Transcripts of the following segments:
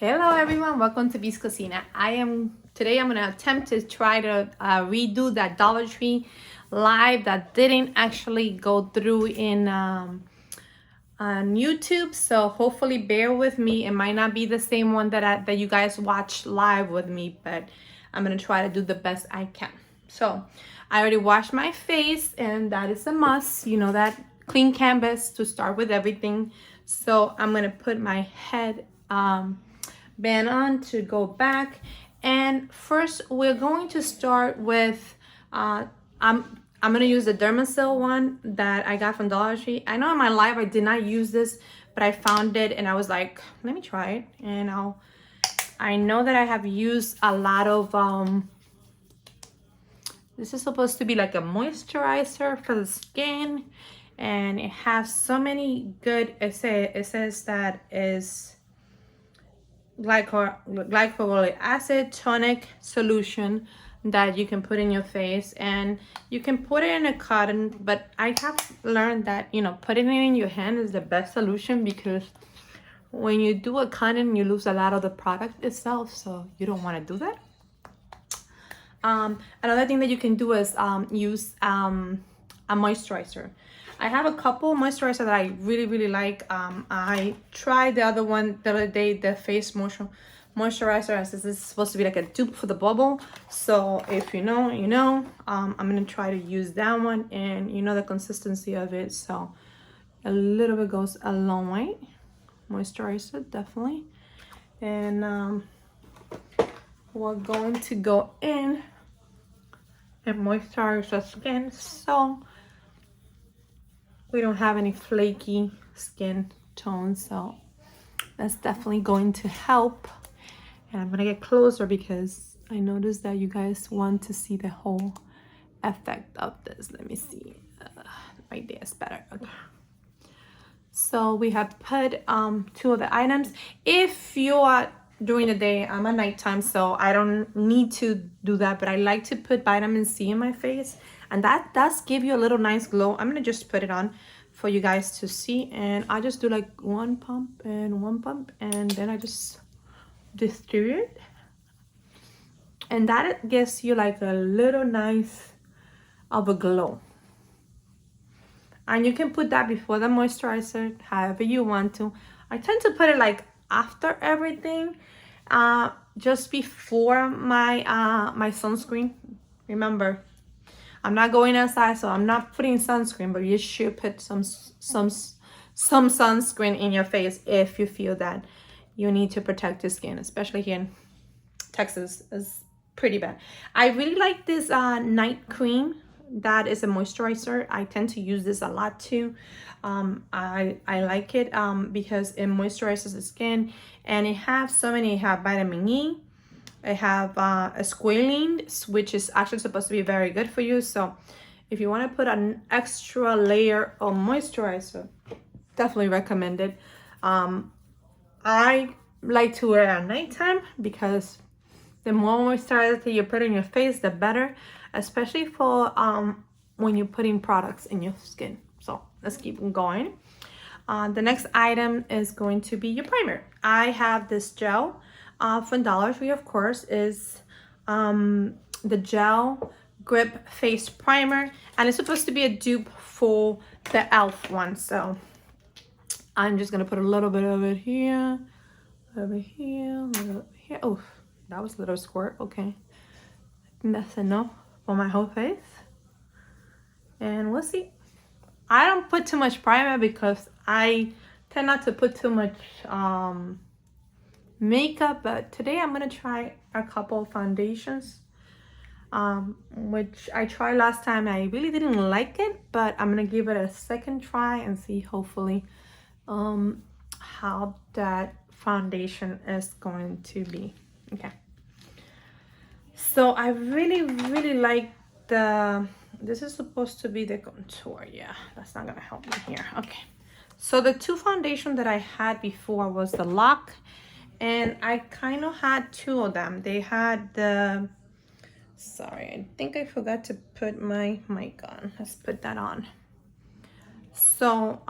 Hello everyone, welcome to B's Cocina. Today I'm gonna attempt to try to redo that Dollar Tree live that didn't actually go through in on YouTube. So hopefully bear with me. It might not be the same one that you guys watch live with me, but I'm gonna try to do the best I can. So I already washed my face, and that is a must. You know that clean canvas to start with everything. So I'm gonna put my head band on to go back, and first we're going to start with I'm gonna use the Dermasil one that I got from Dollar Tree. I know in my life I did not use this, but I found it and I was like, let me try it. And I know that I have used a lot of this is supposed to be like a moisturizer for the skin, and it has so many good, it says that is glycolic acid tonic solution that you can put in your face, and you can put it in a cotton, but I have learned that, you know, putting it in your hand is the best solution, because when you do a cotton you lose a lot of the product itself, so you don't want to do that. Another thing that you can do is use a moisturizer. I have a couple moisturizers that I really like. I tried the other one the other day, the face moisturizer. As this is supposed to be like a dupe for the bubble. So if you know, you know. I'm gonna try to use that one, and you know the consistency of it. So a little bit goes a long way. Moisturizer, definitely. And we're going to go in and moisturize our skin, so we don't have any flaky skin tone. So that's definitely going to help. And I'm gonna get closer because I noticed that you guys want to see the whole effect of this. Let me see. Right there is better. Okay. So we have put two of the items. If you are during the day, I'm at nighttime, so I don't need to do that, but I like to put vitamin C in my face, and that does give you a little nice glow. I'm gonna just put it on for you guys to see, and I just do like one pump, and then I just distribute, and that gives you like a little nice of a glow. And you can put that before the moisturizer, however you want to. I tend to put it like after everything, just before my my sunscreen. Remember, I'm not going outside, so I'm not putting sunscreen, but you should put some sunscreen in your face if you feel that you need to protect your skin, especially here in Texas. Is pretty bad. I really like this night cream. That is a moisturizer. I tend to use this a lot too. I like it because it moisturizes the skin, and it has so many. It have vitamin E. I have a squalene, which is actually supposed to be very good for you. So if you want to put an extra layer of moisturizer, definitely recommend it. I like to wear it at nighttime because the more moisturizer that you put in your face, the better, especially for when you're putting products in your skin. So let's keep going. The next item is going to be your primer. I have this gel from Dollar Tree, of course, is the gel grip face primer, and it's supposed to be a dupe for the e.l.f. one. So I'm just gonna put a little bit of it here, over here, a little here. Oh, that was a little squirt. Okay, I think that's enough for my whole face, and we'll see. I don't put too much primer because I tend not to put too much makeup, but today I'm gonna try a couple foundations, which I tried last time. I really didn't like it, but I'm gonna give it a second try and see hopefully how that foundation is going to be. Okay, so I really like this is supposed to be the contour. Yeah, that's not gonna help me here. Okay, so the two foundation that I had before was the Lock, and I kind of had two of them. They had the, sorry, I think I forgot to put my mic on. Let's put that on. So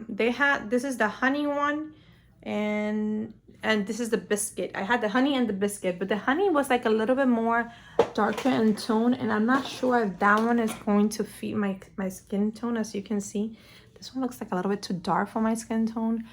they had, this is the honey one, and and this is the biscuit. I had the honey and the biscuit, but the honey was like a little bit more darker in tone, and I'm not sure if that one is going to fit my skin tone. As you can see, this one looks like a little bit too dark for my skin tone.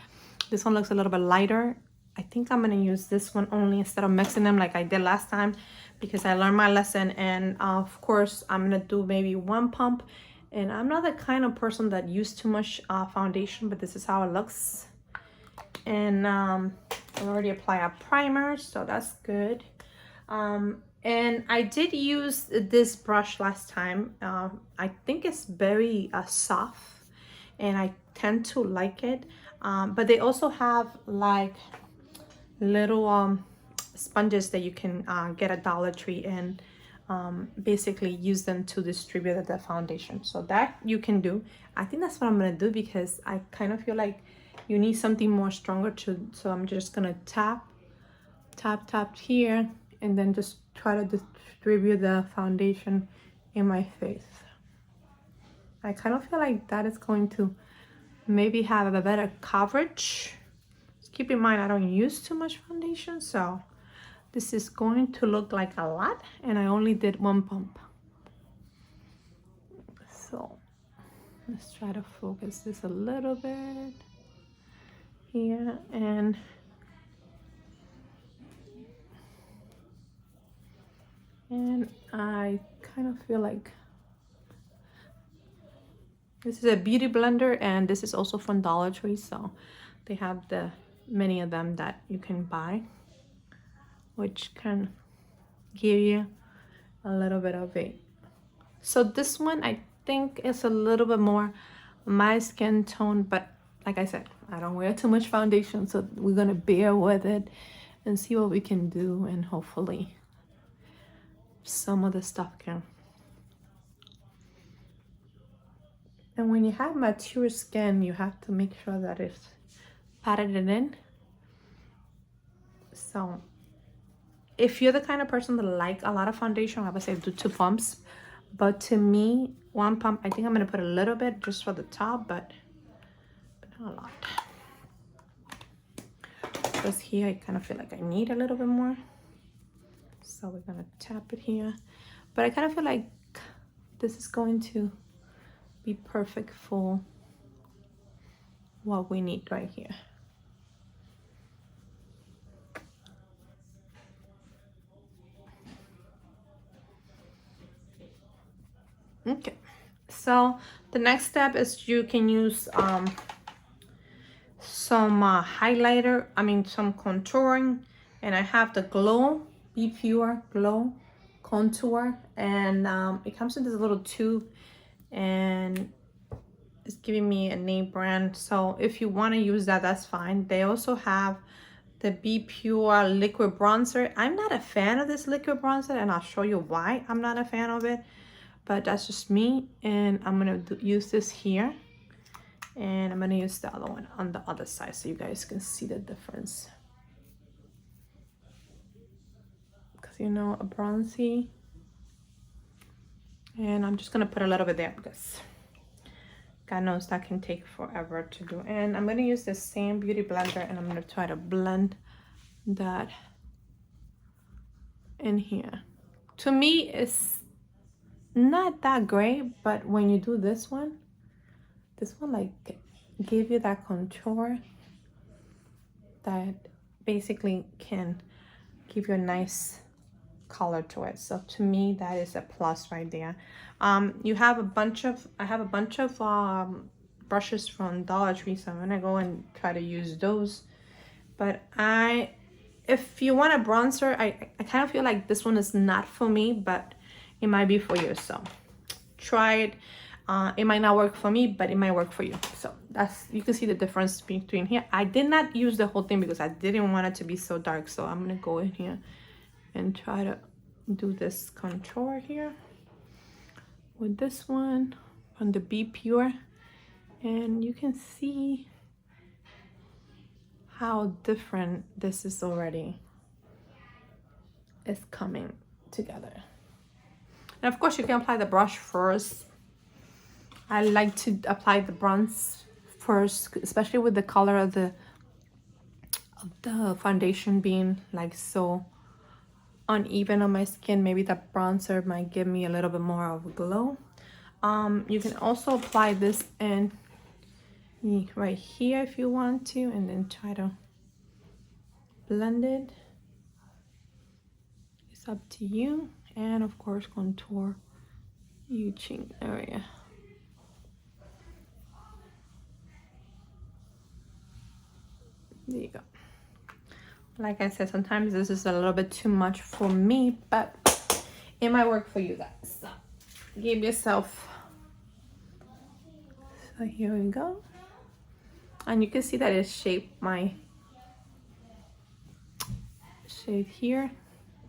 This one looks a little bit lighter. I think I'm gonna use this one only instead of mixing them like I did last time, because I learned my lesson. And of course I'm gonna do maybe one pump, and I'm not the kind of person that use too much foundation, but this is how it looks. And I already applied a primer, so that's good. And I did use this brush last time. I think it's very soft, and I tend to like it. But they also have like little sponges that you can get at Dollar Tree, and basically use them to distribute the foundation. So that you can do. I think that's what I'm gonna do, because I kind of feel like you need something more stronger so I'm just gonna tap here, and then just try to distribute the foundation in my face. I kind of feel like that is going to maybe have a better coverage. Just keep in mind I don't use too much foundation, so this is going to look like a lot, and I only did one pump. So let's try to focus this a little bit here, and I kind of feel like this is a beauty blender, and this is also from Dollar Tree, so they have many of them that you can buy, which can give you a little bit of it. So this one I think is a little bit more my skin tone, but like I said, I don't wear too much foundation, so we're gonna bear with it and see what we can do, and hopefully some of the stuff can. And when you have mature skin, you have to make sure that it's patted it in. So if you're the kind of person that like a lot of foundation, I would say do 2 pumps. But to me, 1 pump, I think I'm gonna put a little bit just for the top, but not a lot. Because here I kind of feel like I need a little bit more. So we're gonna tap it here. But I kind of feel like this is going to be perfect for what we need right here. Okay, so the next step is you can use some highlighter, some contouring, and I have the Glow Be Pure Glow contour, and it comes in this little tube, and it's giving me a name brand. So if you want to use that, that's fine. They also have the Be Pure liquid bronzer. I'm not a fan of this liquid bronzer, and I'll show you why I'm not a fan of it, but that's just me. And I'm gonna use this here, and I'm gonna use the other one on the other side so you guys can see the difference. Because you know, a bronzy, and I'm just gonna put a little bit there because God knows that can take forever to do. And I'm gonna use the same beauty blender, and I'm gonna try to blend that in here. To me, it's not that great, but when you do this one like give you that contour that basically can give you a nice color to it. So to me, that is a plus right there. You have a bunch of, I have a bunch of brushes from Dollar Tree, so I'm gonna go and try to use those. But if you want a bronzer, I kind of feel like this one is not for me, but it might be for you. So try it. It might not work for me, but it might work for you. So you can see the difference between here. I did not use the whole thing because I didn't want it to be so dark. So I'm gonna go in here and try to do this contour here with this one on the Be Pure, and you can see how different this is already. It's coming together. And of course you can apply the brush first. I like to apply the bronze first, especially with the color of of the foundation being like so uneven on my skin. Maybe the bronzer might give me a little bit more of a glow. You can also apply this in right here if you want to, and then try to blend it. It's up to you. And of course contour your chin area. There you go. Like I said, sometimes this is a little bit too much for me, but it might work for you guys. So give yourself. So here we go. And you can see that it shaped my shade here.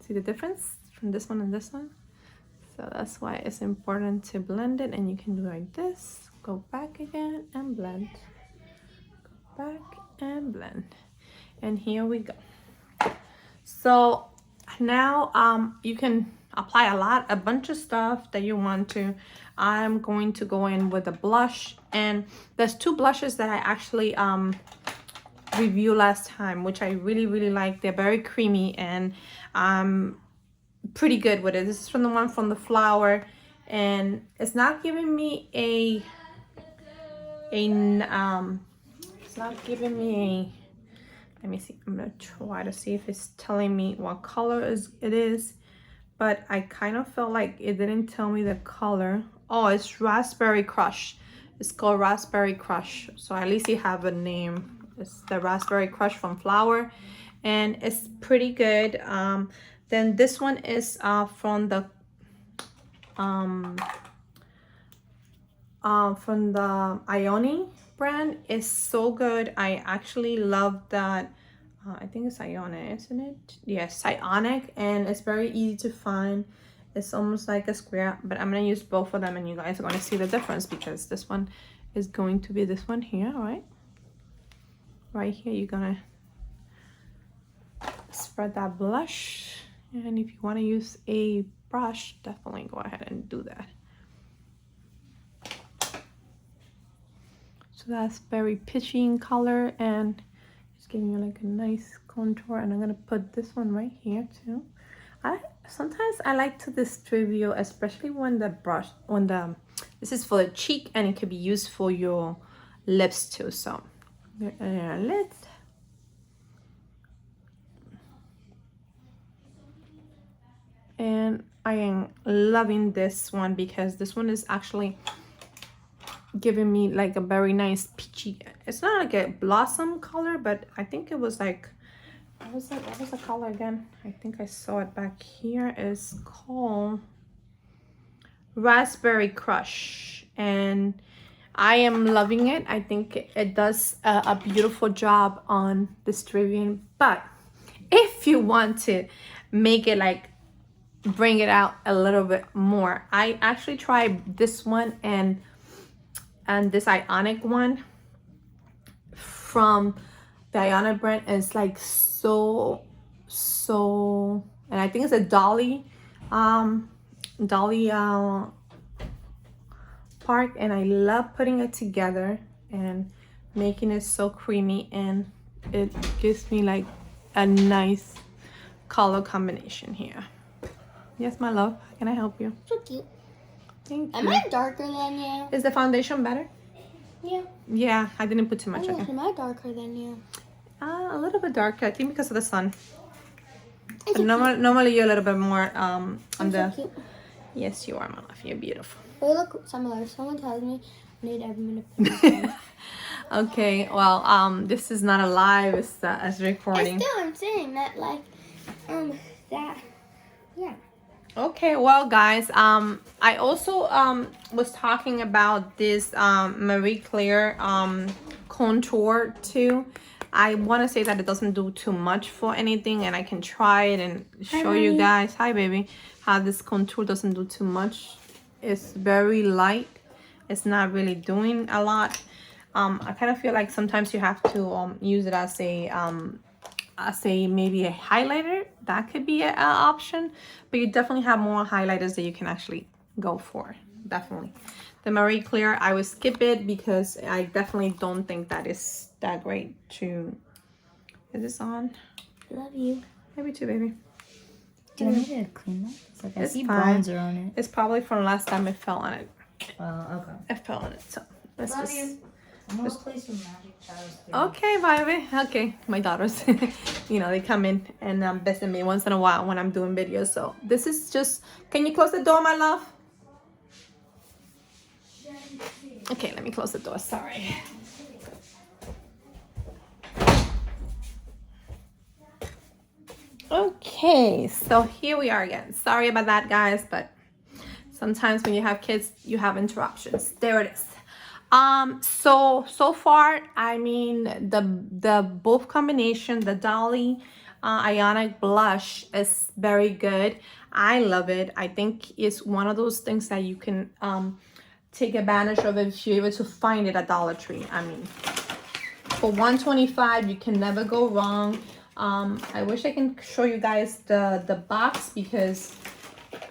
See the difference from this one and this one? So that's why it's important to blend it, and you can do like this. Go back again and blend. Go back and blend. And here we go. So now you can apply a bunch of stuff that you want to. I'm going to go in with a blush, and there's two blushes that I actually reviewed last time, which I really like. They're very creamy and pretty good with it. This is from the one from the Flower, and it's not giving me it's not giving me let me see. I'm gonna try to see if it's telling me what color it is, but I kind of felt like it didn't tell me the color. Oh, it's Raspberry Crush. It's called Raspberry Crush, so at least you have a name. It's the Raspberry Crush from Flower, and it's pretty good. Then this one is from the Ioni brand. Is so good. I actually love that. I think it's Ionic, isn't it? Yes, Ionic, and it's very easy to find. It's almost like a square, but I'm gonna use both of them, and you guys are gonna see the difference because this one is going to be this one here, right? Right here, you're gonna spread that blush, and if you want to use a brush, definitely go ahead and do that. So that's very pitchy in color, and it's giving you like a nice contour. And I'm gonna put this one right here too. Sometimes I like to distribute, especially when this is for the cheek, and it could be used for your lips too. So lips. And I am loving this one because this one is actually giving me like a very nice peachy. It's not like a blossom color, but I think it was like, what was the color again? I think I saw it back here. It's called Raspberry Crush, and I am loving it. I think it does a beautiful job on distributing. But if you want to make it like bring it out a little bit more, I actually tried this one and this Ionic one from the Ionic brand. Is like so, and I think it's a Dolly part, and I love putting it together and making it so creamy, and it gives me like a nice color combination here. Yes, my love, how can I help you? So cute. Thank you. Am I darker than you? Is the foundation better? Yeah. Yeah, I didn't put too much on it. Am I darker than you? A little bit darker, I think, because of the sun. So Normally you're a little bit more on the. cute. Yes, you are, my love. You're beautiful. We look similar. Someone tells me I need every minute. Okay, well, this is not a live. It's recording. Still, I'm saying that that, yeah. Okay, well, guys, I also was talking about this Marie Claire contour too. I want to say that it doesn't do too much for anything, and I can try it and show you guys, hi baby, how this contour doesn't do too much. It's very light. It's not really doing a lot. I kind of feel like sometimes you have to use it as a maybe a highlighter. That could be an option, but you definitely have more highlighters that you can actually go for. Definitely the Marie Claire, I would skip it because I definitely don't think that is that great to Is this on? Love you. Maybe too, baby. Do I need to clean that? It's like I It's see fine. bronzer on it. It's probably from last time it fell on it. Okay. It fell on it, so let's Love just... you. I'm gonna play some Magic Shadows 3. Okay, baby. Okay, my daughters, they come in and visit me once in a while when I'm doing videos. So this is just... Can you close the door, my love? Okay, let me close the door. Sorry. Okay, so here we are again. Sorry about that, guys, but sometimes when you have kids, you have interruptions. There it is. So far, I mean, the both combination, the Dolly Ionic blush is very good. I love it. I think it's one of those things that you can take advantage of if you're able to find it at Dollar Tree. I mean, for $1.25, you can never go wrong. I wish I can show you guys the box, because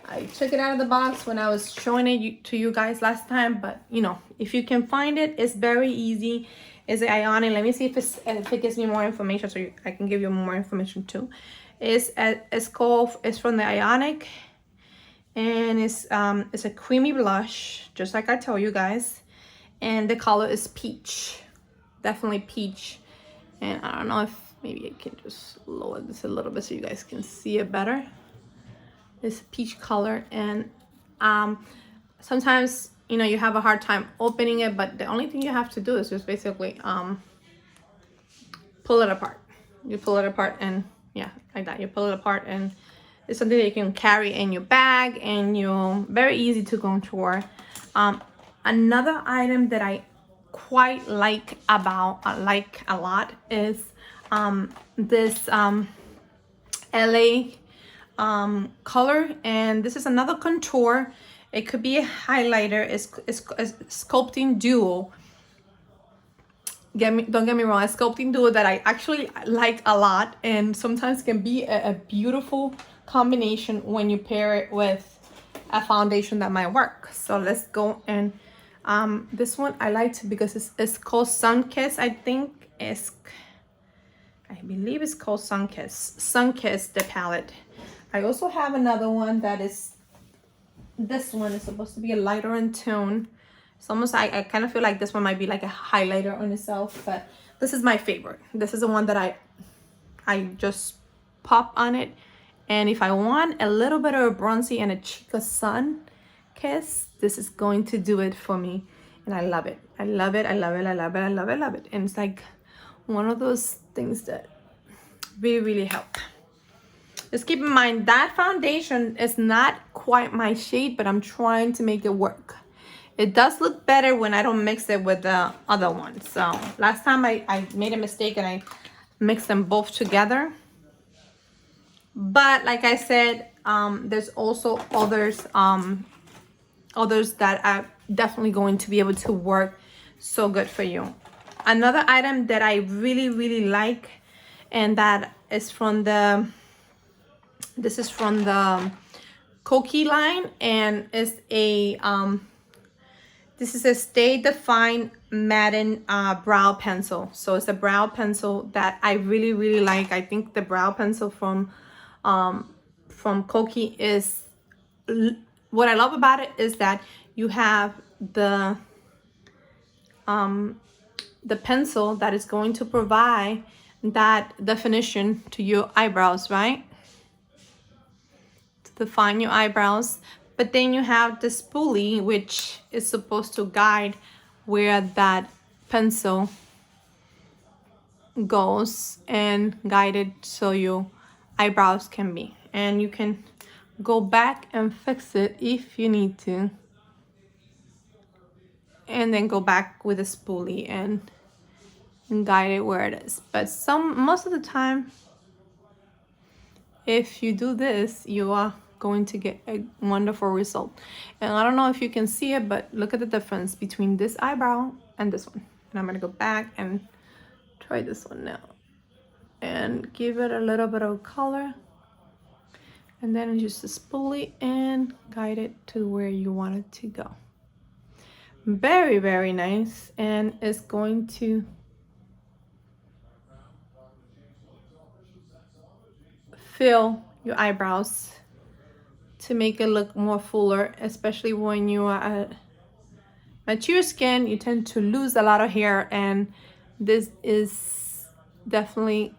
I took it out of the box when I was showing it to you guys last time. But if you can find it, it's very easy. It's an Ionic. Let me see if it gives me more information, so I can give you more information too. It's from the Ionic, and it's a creamy blush, just like I told you guys, and the color is peach, definitely peach. And I don't know if maybe I can just lower this a little bit so you guys can see it better. It's peach color, and sometimes you have a hard time opening it, but the only thing you have to do is just basically pull it apart. You pull it apart, and yeah, like that. You pull it apart, and it's something that you can carry in your bag, and you're very easy to contour. Another item that I quite like a lot is this LA color, and this is another contour. It could be a highlighter. It's sculpting duo. Don't get me wrong, a sculpting duo that I actually like a lot, and sometimes can be a beautiful combination when you pair it with a foundation that might work. So let's go, and this one I liked because it's called Sunkiss. I believe it's called Sunkiss, the palette. I also have another one that is, this one is supposed to be a lighter in tone. It's almost, I kind of feel like this one might be like a highlighter on itself, but this is my favorite. This is the one that I just pop on it. And if I want a little bit of a bronzy and a Chica Sun kiss, this is going to do it for me. And I love it. I love it. I love it. I love it. I love it. I love it. And it's like one of those things that really, really help. Just keep in mind that foundation is not quite my shade, but I'm trying to make it work. It does look better when I don't mix it with the other one. So last time I made a mistake and I mixed them both together. But like I said, there's also others that are definitely going to be able to work so good for you. Another item that I really, really like, and that is from the, this is from the Koki line, and it's a this is a Stay Defined Matte brow pencil. So it's a brow pencil that I really, really like. I think the brow pencil from Koki is, what I love about it is that you have the pencil that is going to provide that definition to your eyebrows, right? To define your eyebrows. But then you have the spoolie, which is supposed to guide where that pencil goes and guide it so your eyebrows can be. And you can go back and fix it if you need to. And then go back with a spoolie and guide it where it is. But most of the time, if you do this, you are going to get a wonderful result. And I don't know if you can see it, but look at the difference between this eyebrow and this one. And I'm gonna go back and try this one now and give it a little bit of color, and then just spoolie and guide it to where you want it to go. Very, very nice. And it's going to fill your eyebrows to make it look more fuller, especially when you are mature skin. You tend to lose a lot of hair, and this is definitely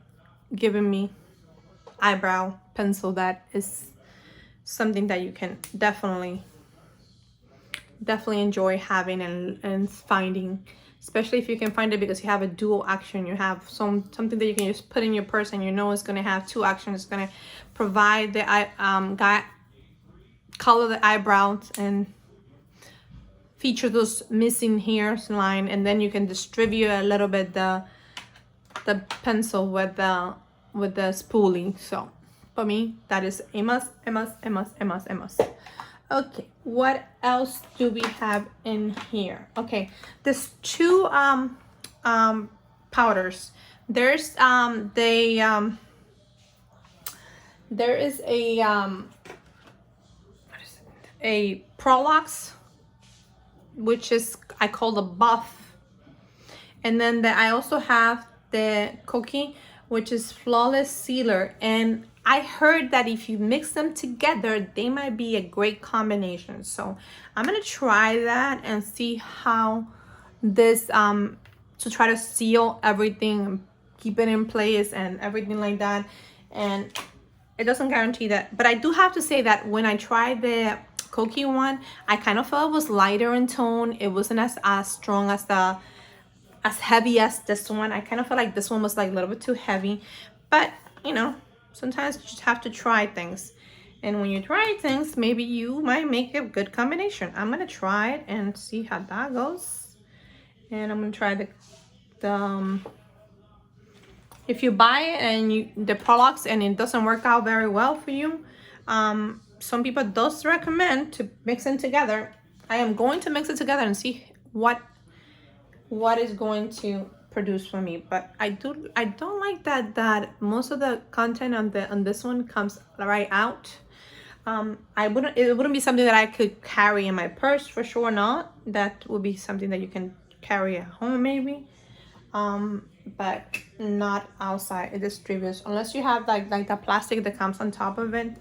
giving me eyebrow pencil that is something that you can definitely enjoy having and finding, especially if you can find it because you have a dual action. You have something that you can just put in your purse and you know it's going to have two actions. It's going to provide the color the eyebrows and feature those missing hairs line, and then you can distribute a little bit the pencil with the spoolie. So for me, that is a must, a must, a must, a must, a must. Okay, what else do we have in here? Okay, there's two powders. There's there is a Prolox, which is I call the buff, and then I also have the Cookie, which is flawless sealer. And I heard that if you mix them together, they might be a great combination. So I'm gonna try that and see how this to try to seal everything, keep it in place and everything like that. And it doesn't guarantee that, but I do have to say that when I tried the Cookie one, I kind of felt it was lighter in tone. It wasn't as strong as as heavy as this one. I kind of felt like this one was like a little bit too heavy, but you know, sometimes you just have to try things, and when you try things, maybe you might make a good combination. I'm gonna try it and see how that goes, and I'm gonna try the if you buy it and the products and it doesn't work out very well for you, some people does recommend to mix them together. I am going to mix it together and see what is going to produce for me. But I don't like that most of the content on this one comes right out. It wouldn't be something that I could carry in my purse, for sure not. That would be something that you can carry at home maybe, but not outside. It distributes unless you have like the plastic that comes on top of it.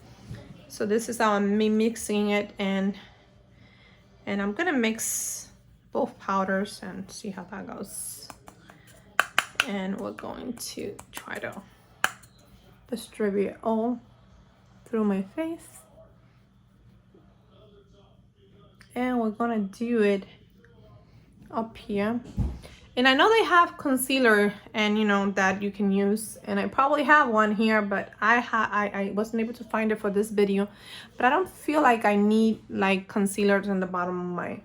So this is how I'm mixing it, and I'm gonna mix both powders and see how that goes. And we're going to try to distribute all through my face, and we're gonna do it up here. And I know they have concealer, and you know that you can use, and I probably have one here, but I wasn't able to find it for this video. But I don't feel like I need like concealers on the bottom of my, I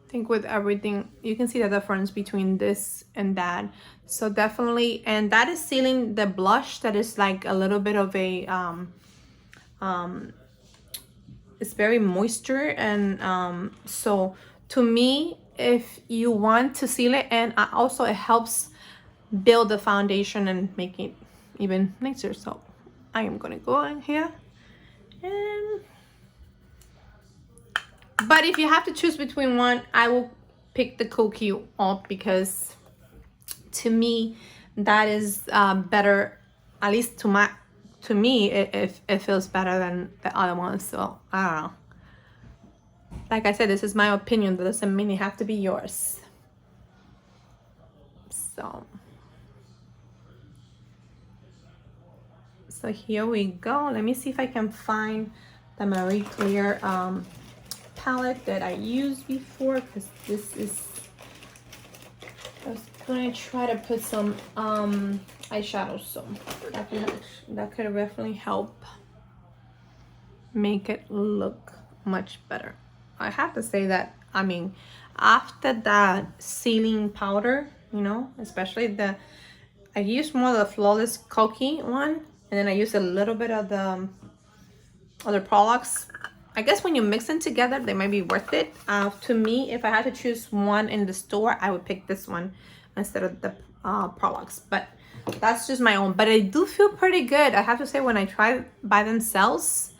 think with everything you can see the difference between this and that. So definitely, and that is sealing the blush that is like a little bit of a it's very moisture, and so to me, if you want to seal it, and also it helps build the foundation and make it even nicer. So I am gonna go in here, and but if you have to choose between one, I will pick the Cookie up, because to me that is better, at least to me it feels better than the other one. So I don't know. Like I said, this is my opinion. That doesn't mean it have to be yours. So here we go. Let me see if I can find the Marie Claire palette that I used before, because this is, I was gonna try to put some eyeshadows, so that could definitely help make it look much better. I have to say that, I mean, after that sealing powder, you know, especially I used more of the Flawless Cookie one, and then I used a little bit of the other products. I guess when you mix them together, they might be worth it. To me, if I had to choose one in the store, I would pick this one instead of the products. But that's just my own. But I do feel pretty good. I have to say, when I tried by themselves,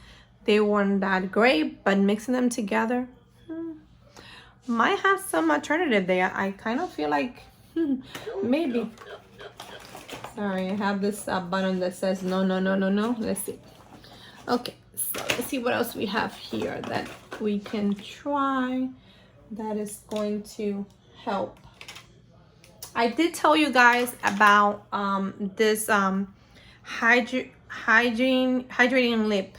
they weren't that great, but mixing them together might have some alternative there. I kind of feel like maybe. Sorry, I have this button that says no, no, no, no, no. Let's see. Okay, so let's see what else we have here that we can try that is going to help. I did tell you guys about this hydrating lip.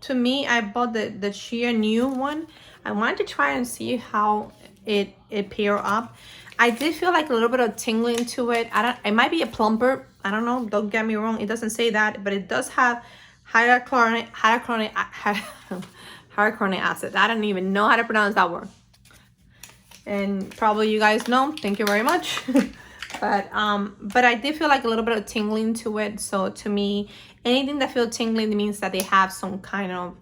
To me, I bought the sheer new one. I wanted to try and see how it pair up. I did feel like a little bit of tingling to it. It might be a plumper. I don't know. Don't get me wrong. It doesn't say that, but it does have hyaluronic acid. I don't even know how to pronounce that word. And probably you guys know. Thank you very much. but I did feel like a little bit of tingling to it. So to me, anything that feels tingling means that they have some kind of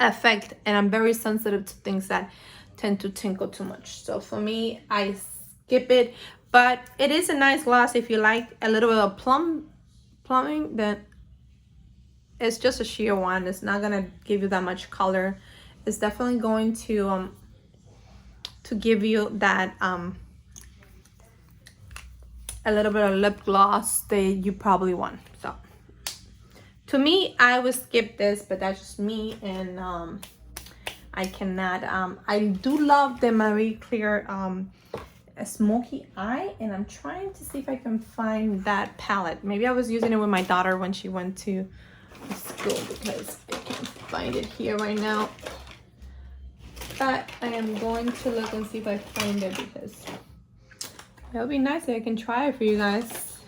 effect, and I'm very sensitive to things that tend to tingle too much. So for me, I skip it. But it is a nice gloss if you like a little bit of plumbing. Then it's just a sheer one. It's not gonna give you that much color. It's definitely going to give you that a little bit of lip gloss that you probably want. So to me, I would skip this, but that's just me, and I cannot. I do love the Marie Claire smoky eye, and I'm trying to see if I can find that palette. Maybe I was using it with my daughter when she went to school, because I can't find it here right now. But I am going to look and see if I find it, because that would be nice if I can try it for you guys.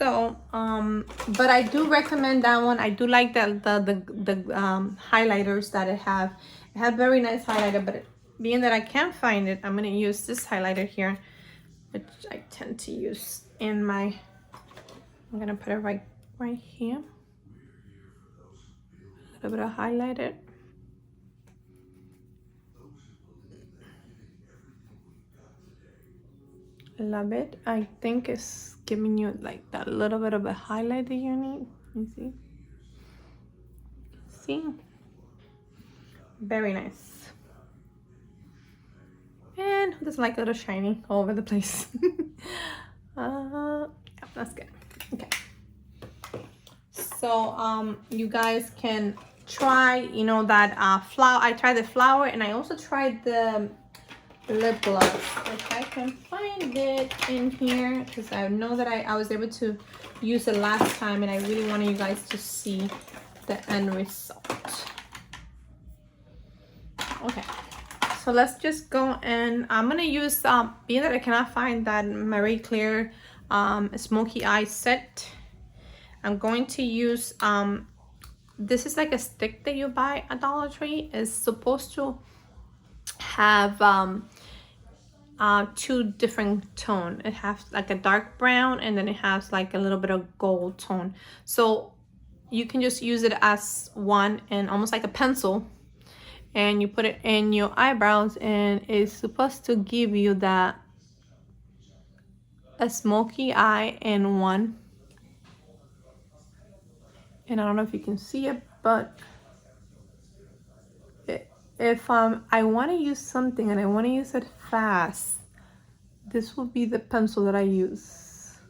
So, but I do recommend that one. I do like the highlighters that it have. It has very nice highlighter, but being that I can't find it, I'm gonna use this highlighter here, which I tend to use in my. I'm gonna put it right here. A little bit of highlighter. I love it. I think it's giving you like that little bit of a highlight that you need. You see? See? Very nice. And just like a little shiny all over the place. Yeah, that's good. Okay. So you guys can try, you know, that flower. I tried the flower, and I also tried the lip gloss. If I can find it in here, because I know that I was able to use it last time, and I really wanted you guys to see the end result. Okay, so let's just go, and I'm gonna use being that I cannot find that Marie Claire smoky eye set, I'm going to use this is like a stick that you buy at Dollar Tree. It's supposed to have two different tone. It has like a dark brown, and then it has like a little bit of gold tone. So you can just use it as one, and almost like a pencil, and you put it in your eyebrows, and it's supposed to give you that a smoky eye in one. And I don't know if you can see it, but if I want to use something and I want to use it fast, this will be the pencil that I use.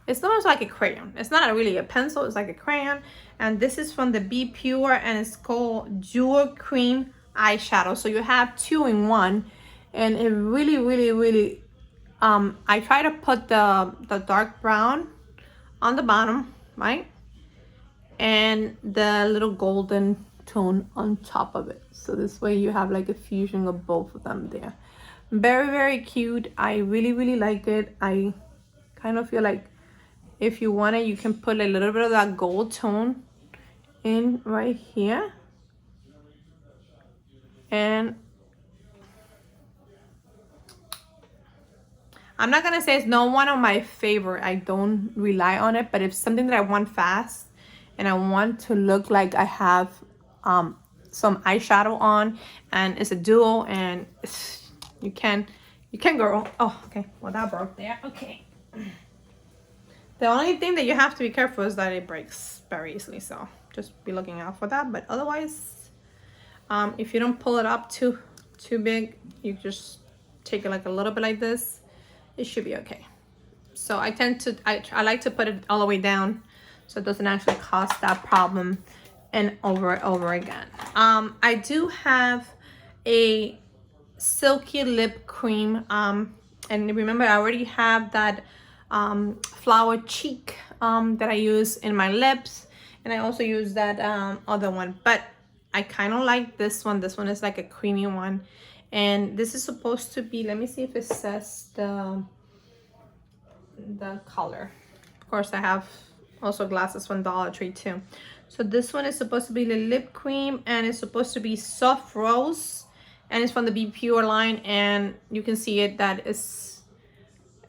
It's almost like a crayon. It's not really a pencil, it's like a crayon. And this is from the Be Pure, and it's called Jewel Cream Eyeshadow. So you have two in one, and it really I try to put the dark brown on the bottom, right? And the little golden tone on top of it. So this way you have like a fusion of both of them there. Very cute. I really like it. I kind of feel like if you want it, you can put a little bit of that gold tone in right here. And I'm not gonna say it's not one of my favorite. I don't rely on it, but if something that I want fast and I want to look like I have some eyeshadow on, and it's a duo, and you can go wrong. Oh, okay. Well, that broke there. Okay. The only thing that you have to be careful is that it breaks very easily, so just be looking out for that. But otherwise, if you don't pull it up too big, you just take it like a little bit like this, it should be okay. So I tend to, I like to put it all the way down so it doesn't actually cause that problem and over again. I do have a silky lip cream, and remember I already have that flower cheek that I use in my lips, and I also use that other one, but I kind of like this one. This one is like a creamy one, and this is supposed to be, let me see if it says the color. Of course, I have also glasses from Dollar Tree too. So this one is supposed to be the lip cream, and it's supposed to be soft rose, and it's from the Be Pure line, and you can see it that is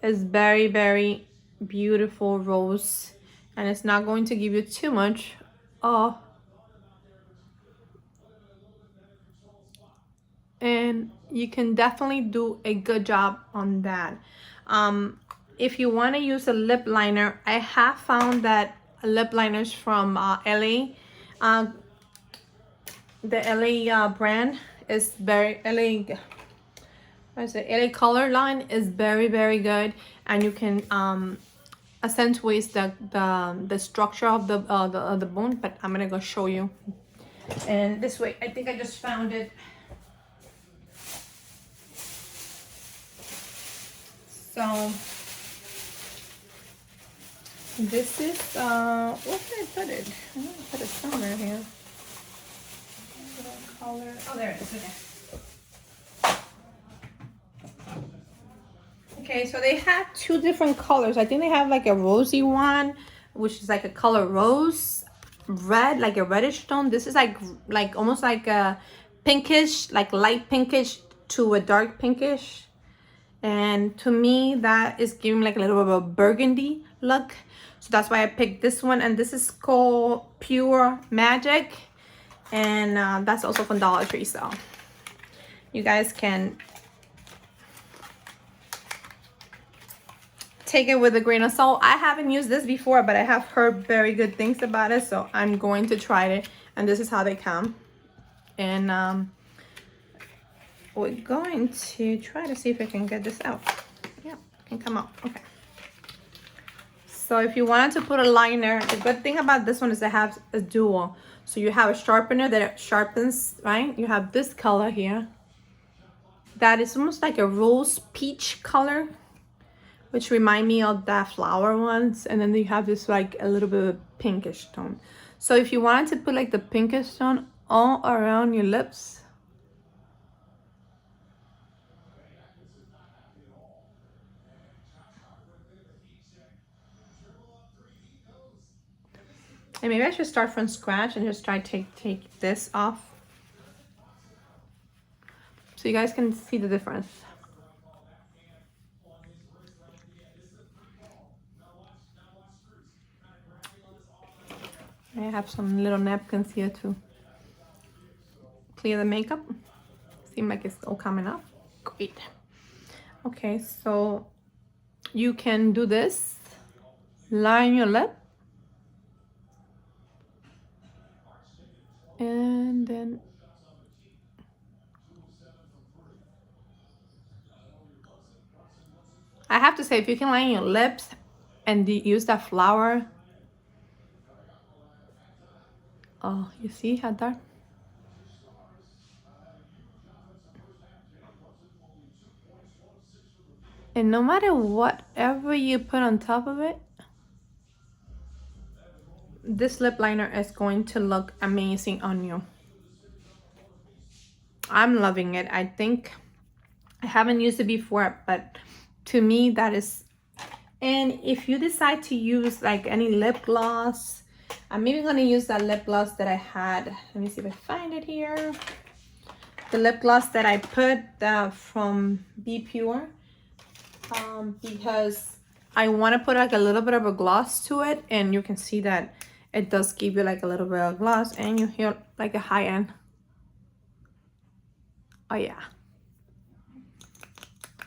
very, very beautiful rose, and it's not going to give you too much. Oh, and you can definitely do a good job on that. If you want to use a lip liner, I have found that lip liners from LA, the LA brand is very LA. What is it? LA Color line is very, very good, and you can accentuate the structure of the bone. But I'm gonna go show you. And this way, I think I just found it. So this is where did I put it? I'm gonna put it somewhere here. Color. Oh, there it is. Okay. Okay, so they have two different colors. I think they have like a rosy one, which is like a color rose, red, like a reddish tone. This is like almost like a pinkish, like light pinkish to a dark pinkish. And to me, that is giving like a little bit of a burgundy look. So that's why I picked this one. And this is called Pure Magic. And that's also from Dollar Tree. So you guys can take it with a grain of salt. I haven't used this before, but I have heard very good things about it. So I'm going to try it. And this is how they come. And we're going to try to see if I can get this out. Yeah, it can come out. Okay. So if you wanted to put a liner, the good thing about this one is it has a dual. So you have a sharpener that sharpens, right? You have this color here. That is almost like a rose peach color, which remind me of that flower ones. And then you have this like a little bit of pinkish tone. So if you wanted to put like the pinkish tone all around your lips, and maybe I should start from scratch and just try to take this off so you guys can see the difference. I have some little napkins here to clear the makeup. Seems like it's all coming up. Great. Okay, so you can do this. Line your lip. And then I have to say, if you can line your lips and use that flower. Oh, you see how dark? And no matter whatever you put on top of it, this lip liner is going to look amazing on you. I'm loving it. I think I haven't used it before, but to me that is. And if you decide to use like any lip gloss, I'm even going to use that lip gloss that I had. Let me see if I find it here. The lip gloss that I put from Be Pure, because I want to put like a little bit of a gloss to it, and you can see that it does give you like a little bit of gloss, and you hear like a high end. Oh yeah,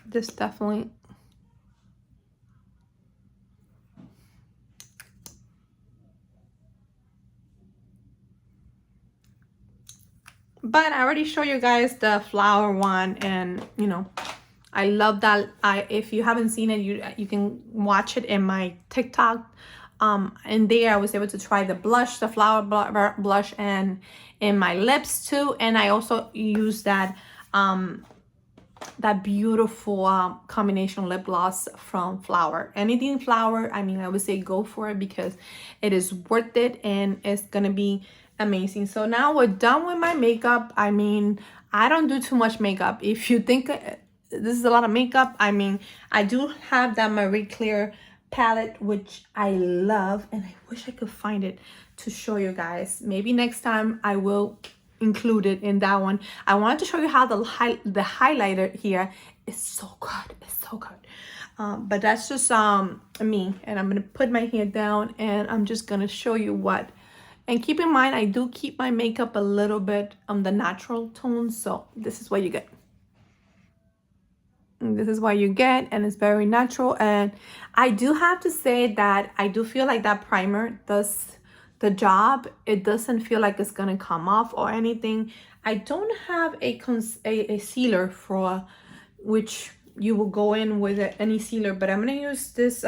this definitely. But I already showed you guys the flower one, and you know, I love that. If you haven't seen it, you can watch it in my TikTok. And there I was able to try the blush, the flower blush, and in my lips too. And I also use that beautiful combination lip gloss from Flower. Anything Flower, I mean, I would say go for it because it is worth it and it's gonna be amazing. So now we're done with my makeup. I mean, I don't do too much makeup. If you think this is a lot of makeup, I mean, I do have that Marie Claire palette, which I love, and I wish I could find it to show you guys. Maybe next time I will included in that one. I wanted to show you how the highlighter here is so good. It's so good. But that's just me, and I'm gonna put my hair down and I'm just gonna show you what. And keep in mind, I do keep my makeup a little bit on the natural tone, so this is what you get. And this is what you get, and it's very natural. And I do have to say that I do feel like that primer does the job. It doesn't feel like it's gonna come off or anything. I don't have a sealer for which you will go in with any sealer, but I'm gonna use this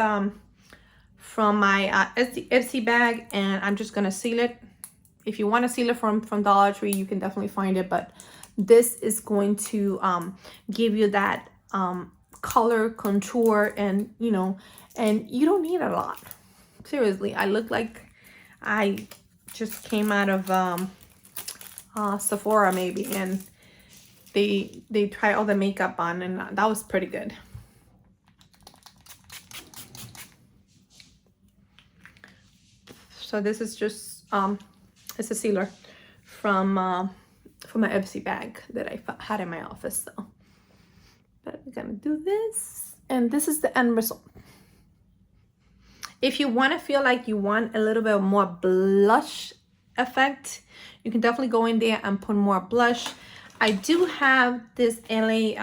from my Etsy bag, and I'm just gonna seal it. If you want to seal it from Dollar Tree, you can definitely find it, but this is going to give you that color contour, and you know, and you don't need a lot. Seriously, I look like I just came out of Sephora maybe, and they try all the makeup on, and that was pretty good. So this is just it's a sealer from my Etsy bag that I had in my office. So, but we're gonna do this, and this is the end result. If you want to feel like you want a little bit more blush effect, you can definitely go in there and put more blush. I do have this LA,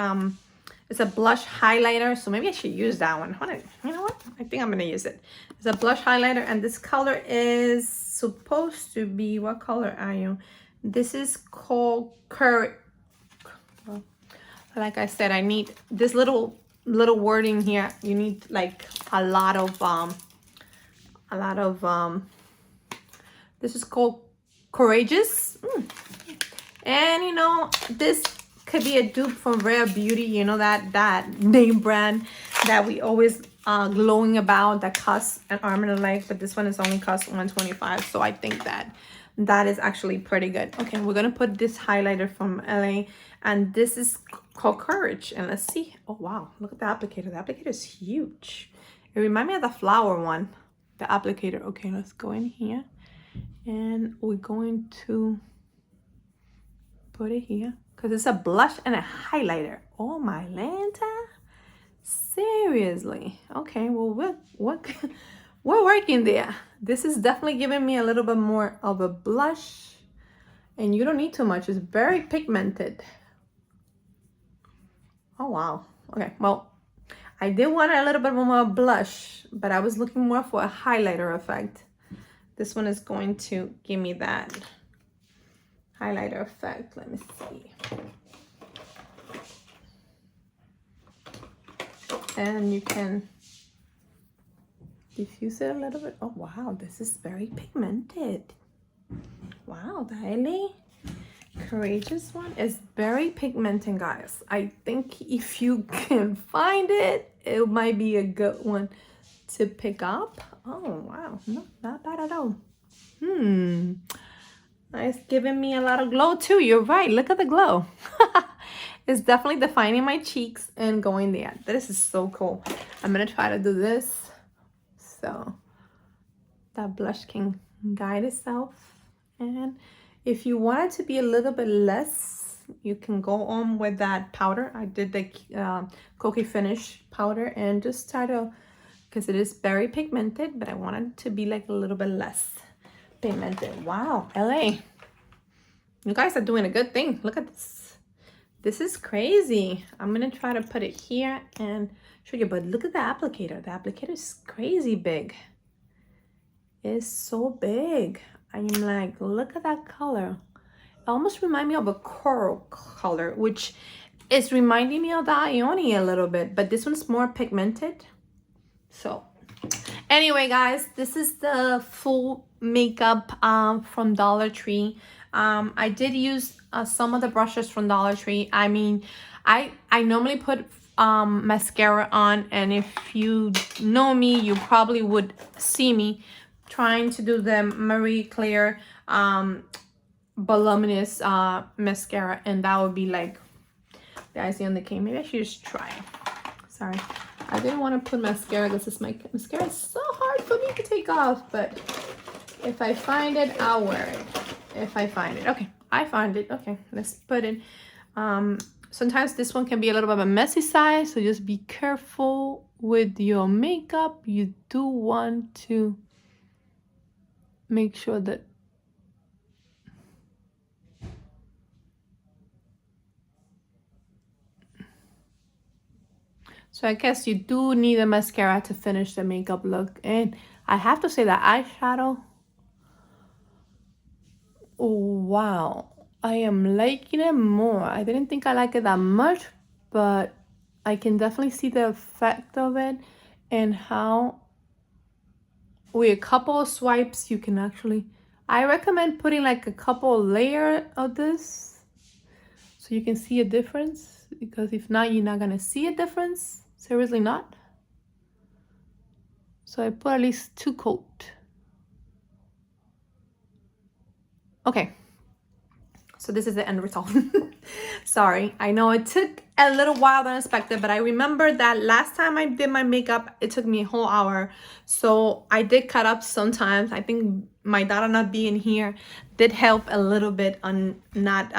it's a blush highlighter, so maybe I should use that one. You know what? I think I'm going to use it. It's a blush highlighter, and this color is supposed to be, what color are you? This is called Courage. Well, like I said, I need this little wording here. You need like a lot of this is called Courageous. And you know, this could be a dupe from Rare Beauty, you know, that name brand that we always glowing about, that costs an arm and a leg, but this one is only cost $125. So I think that is actually pretty good. Okay, we're gonna put this highlighter from LA, and this is called Courage. And let's see. Oh wow, look at the applicator. The applicator is huge. It reminds me of the Flower one, the applicator. Okay, let's go in here, and we're going to put it here because it's a blush and a highlighter. Oh my Lanta, seriously. Okay, well we're working there. This is definitely giving me a little bit more of a blush, and you don't need too much. It's very pigmented. Oh wow. Okay, well, I did want a little bit more blush, but I was looking more for a highlighter effect. This one is going to give me that highlighter effect. Let me see. And you can diffuse it a little bit. Oh wow, this is very pigmented. Wow, the LA Courageous one is very pigmented, guys. I think if you can find it, it might be a good one to pick up. Oh wow, no, not bad at all. It's giving me a lot of glow too. You're right, look at the glow. It's definitely defining my cheeks and going there. This is so cool. I'm gonna try to do this so that blush can guide itself. And if you want it to be a little bit less, you can go on with that powder. I did the Cookie Finish powder, and just try to, because it is very pigmented, but I want it to be like a little bit less pigmented. Wow, LA, you guys are doing a good thing. Look at this. This is crazy. I'm gonna try to put it here and show you, but look at the applicator. The applicator is crazy big. It's so big. I'm like, look at that color. It almost reminds me of a coral color, which It's reminding me of the Ioni a little bit, but this one's more pigmented. So anyway, guys, this is the full makeup from Dollar Tree. I did use some of the brushes from Dollar Tree. I mean, I normally put mascara on, and if you know me, you probably would see me trying to do the Marie Claire voluminous mascara, and that would be like the icing on the cake. Maybe I should just try. Sorry, I didn't want to put mascara because this mascara is so hard for me to take off, but if I find it, I'll wear it. If I find it. Okay, I find it. Okay, let's put it. Sometimes this one can be a little bit of a messy side, so just be careful with your makeup. You do want to make sure that so I guess you do need a mascara to finish the makeup look. And I have to say that eyeshadow, oh, wow, I am liking it more. I didn't think I liked it that much, but I can definitely see the effect of it and how with a couple of swipes you can actually, I recommend putting like a couple layer of this so you can see a difference, because if not, you're not gonna see a difference. Seriously not. So I put at least 2 coat. Okay, so this is the end result. Sorry, I know it took a little while than expected, but I remember that last time I did my makeup, it took me a whole hour. So I did cut up sometimes. I think my daughter not being here did help a little bit on not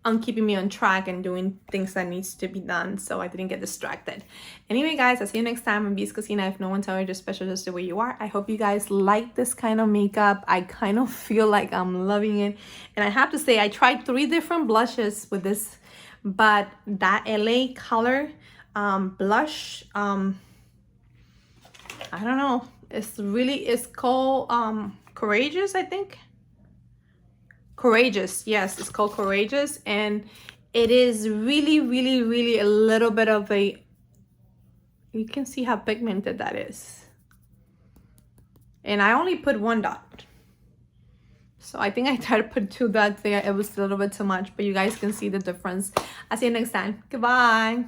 on keeping me on track and doing things that needs to be done, so I didn't get distracted. Anyway, guys, I'll see you next time in Beast Cocina. If no one tells you, just special just the way you are. I hope you guys like this kind of makeup. I kind of feel like I'm loving it. And I have to say, I tried 3 different blushes with this, but that LA color blush, I don't know. It's called Courageous, I think. Courageous, yes, it's called Courageous, and it is really a little bit of a, you can see how pigmented that is, and I only put 1 dot, so I think I tried to put 2 dots there. It was a little bit too much, but you guys can see the difference. I'll see you next time. Goodbye.